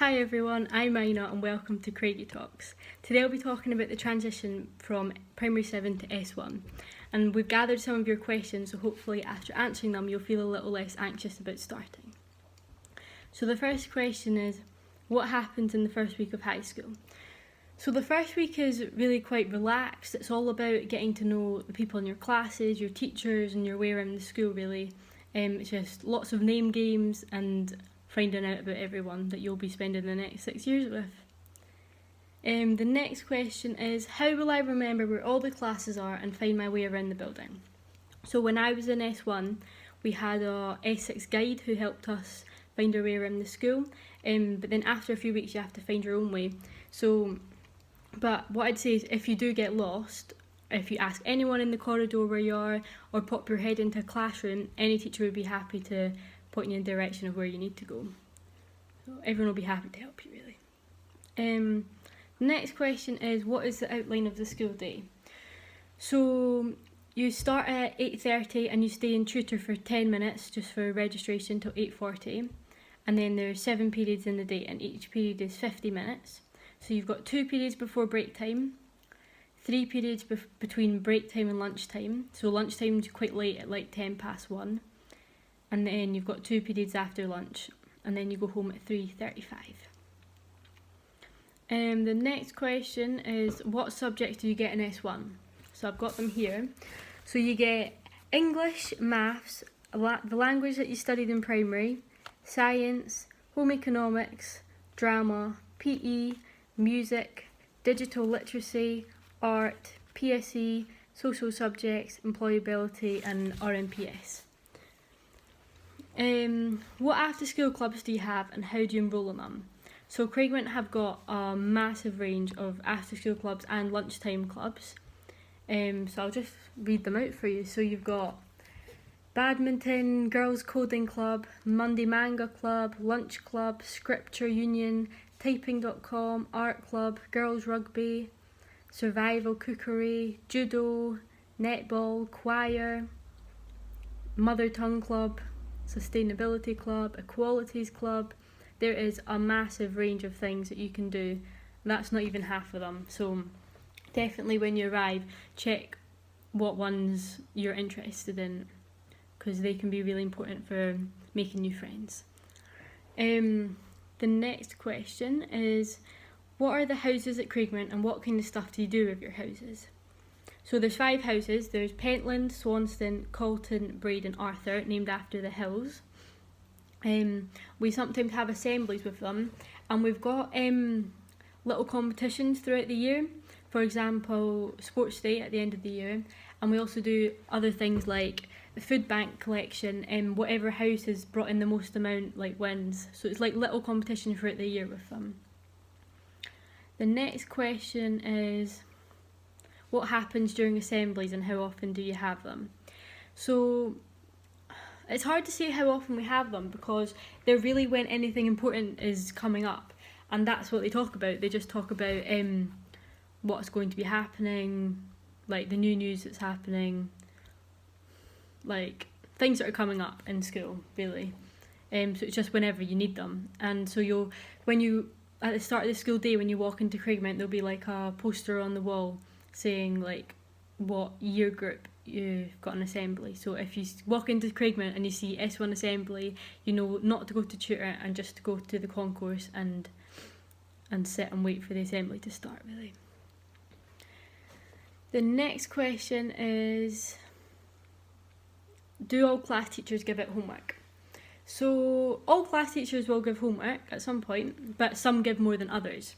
Hi everyone, I'm Mina and welcome to Craigie Talks. Today I'll be talking about the transition from Primary 7 to S1, and we've gathered some of your questions, so hopefully after answering them you'll feel a little less anxious about starting. So the first question is, what happens in the first week of high school? So the first week is really quite relaxed. It's all about getting to know the people in your classes, your teachers and your way around the school really. It's just lots of name games and finding out about everyone that you'll be spending the next 6 years with. The next question is, how will I remember where all the classes are and find my way around the building? So when I was in S1, we had a S6 guide who helped us find our way around the school, but then after a few weeks you have to find your own way. But what I'd say is, if you do get lost, if you ask anyone in the corridor where you are or pop your head into a classroom, any teacher would be happy to point you in the direction of where you need to go. So everyone will be happy to help you really. Next question is, what is the outline of the school day? So you start at 8:30 and you stay in tutor for 10 minutes just for registration till 8:40, and then there's 7 periods in the day and each period is 50 minutes. So you've got 2 periods before break time, 3 periods between break time and lunchtime. So lunchtime is quite late at like 1:10, and then you've got 2 periods after lunch, and then you go home at 3:35. The next question is, what subjects do you get in S1? So I've got them here. So you get English, maths, the language that you studied in primary, science, home economics, drama, PE, music, digital literacy, art, PSE, social subjects, employability and RMPS. What after school clubs do you have and how do you enrol in them? So Craigmont have got a massive range of after school clubs and lunchtime clubs. So I'll just read them out for you. So you've got badminton, girls coding club, Monday manga club, lunch club, scripture union, typing.com, art club, girls rugby, survival cookery, judo, netball, choir, mother tongue club, sustainability club, equalities club. There is a massive range of things that you can do. That's not even half of them. So definitely when you arrive, check what ones you're interested in, because they can be really important for making new friends. The next question is, what are the houses at Craigmont and what kind of stuff do you do with your houses? So there's 5 houses. There's Pentland, Swanston, Calton, Braid and Arthur, named after the hills. We sometimes have assemblies with them, and we've got little competitions throughout the year. For example, sports day at the end of the year, and we also do other things like the food bank collection, and whatever house has brought in the most amount wins. So it's like little competition throughout the year with them. The next question is, what happens during assemblies and how often do you have them? So it's hard to say how often we have them, because they're really when anything important is coming up, and that's what they talk about. They just talk about what's going to be happening, like the new news that's happening, like things that are coming up in school really. So it's just whenever you need them. And so at the start of the school day, when you walk into Craigmont, there'll be like a poster on the wall saying like what year group you've got an assembly. So if you walk into Craigmont and you see S1 assembly, you know not to go to tutor and just to go to the concourse and sit and wait for the assembly to start really. The next question is, do all class teachers give out homework? So all class teachers will give homework at some point, but some give more than others.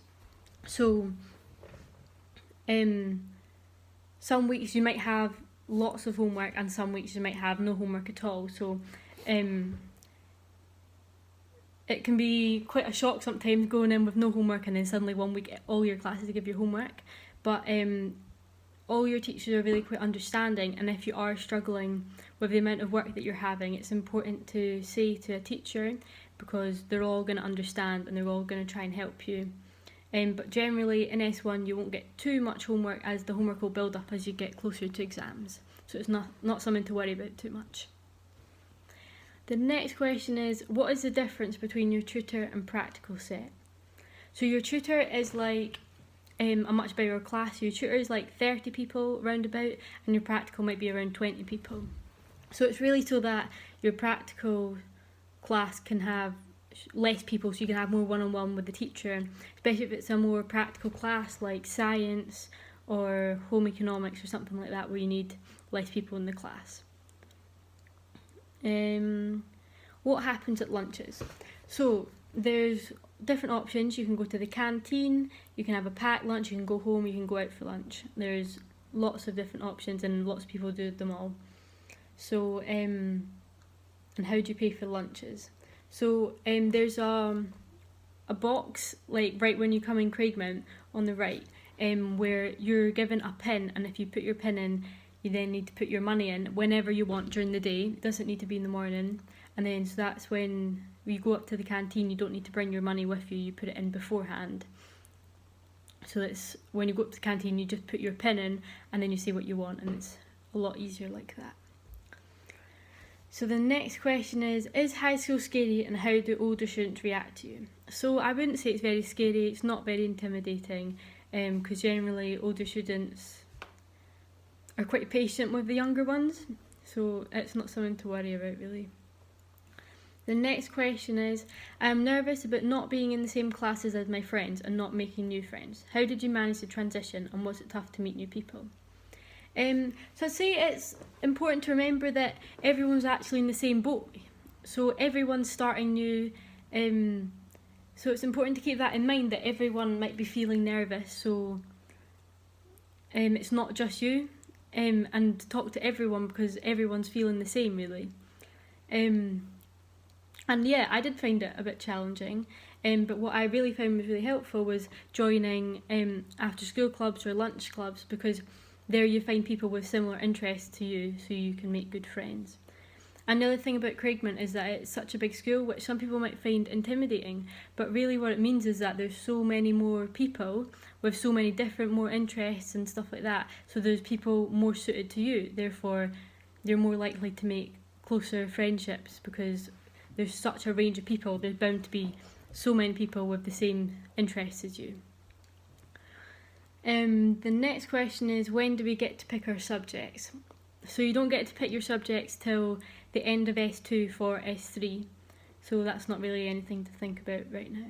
So some weeks you might have lots of homework and some weeks you might have no homework at all. So it can be quite a shock sometimes going in with no homework and then suddenly one week all your classes give you homework. But all your teachers are really quite understanding, and if you are struggling with the amount of work that you're having, it's important to say to a teacher, because they're all going to understand and they're all going to try and help you. But generally in S1 you won't get too much homework, as the homework will build up as you get closer to exams. So it's not something to worry about too much. The next question is, what is the difference between your tutor and practical set? So your tutor is like a much bigger class. Your tutor is like 30 people roundabout, and your practical might be around 20 people. So it's really so that your practical class can have less people, so you can have more one-on-one with the teacher, especially if it's a more practical class like science or home economics or something like that, where you need less people in the class. What happens at lunches? So there's different options. You can go to the canteen, you can have a packed lunch, you can go home, you can go out for lunch. There's lots of different options and lots of people do them all. So and how do you pay for lunches? So there's a box like right when you come in Craigmount on the right, where you're given a pin, and if you put your pin in, you then need to put your money in whenever you want during the day. It doesn't need to be in the morning. And then so that's when you go up to the canteen, you don't need to bring your money with you, you put it in beforehand. So it's when you go up to the canteen, you just put your pin in and then you say what you want, and it's a lot easier like that. So the next question is high school scary, and how do older students react to you? So I wouldn't say it's very scary, it's not very intimidating, because generally older students are quite patient with the younger ones, so it's not something to worry about really. The next question is, I'm nervous about not being in the same classes as my friends and not making new friends. How did you manage the transition, and was it tough to meet new people? So I'd say it's important to remember that everyone's actually in the same boat. So everyone's starting new. So it's important to keep that in mind, that everyone might be feeling nervous. So it's not just you. And talk to everyone, because everyone's feeling the same really. And yeah, I did find it a bit challenging. But what I really found was really helpful was joining after school clubs or lunch clubs, because there you find people with similar interests to you, so you can make good friends. Another thing about Craigmount is that it's such a big school, which some people might find intimidating, but really what it means is that there's so many more people with so many different more interests and stuff like that, so there's people more suited to you, therefore you're more likely to make closer friendships, because there's such a range of people. There's bound to be so many people with the same interests as you. The next question is, when do we get to pick our subjects? So you don't get to pick your subjects till the end of S2 for S3, so that's not really anything to think about right now.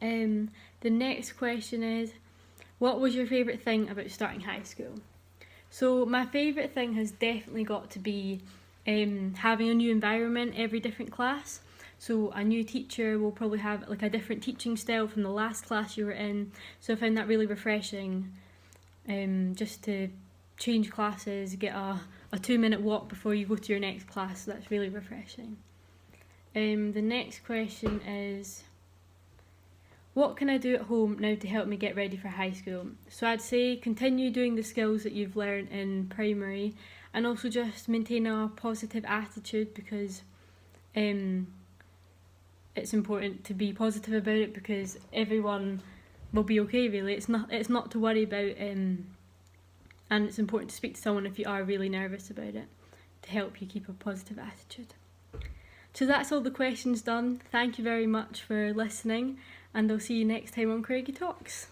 The next question is, what was your favourite thing about starting high school? So my favourite thing has definitely got to be having a new environment every different class. So a new teacher will probably have like a different teaching style from the last class you were in. So I found that really refreshing, just to change classes, get a 2-minute walk before you go to your next class. So that's really refreshing. The next question is, what can I do at home now to help me get ready for high school? So I'd say continue doing the skills that you've learned in primary, and also just maintain a positive attitude, because it's important to be positive about it, because everyone will be okay really. It's not to worry about, and it's important to speak to someone if you are really nervous about it, to help you keep a positive attitude. So that's all the questions done. Thank you very much for listening, and I'll see you next time on Craigie Talks.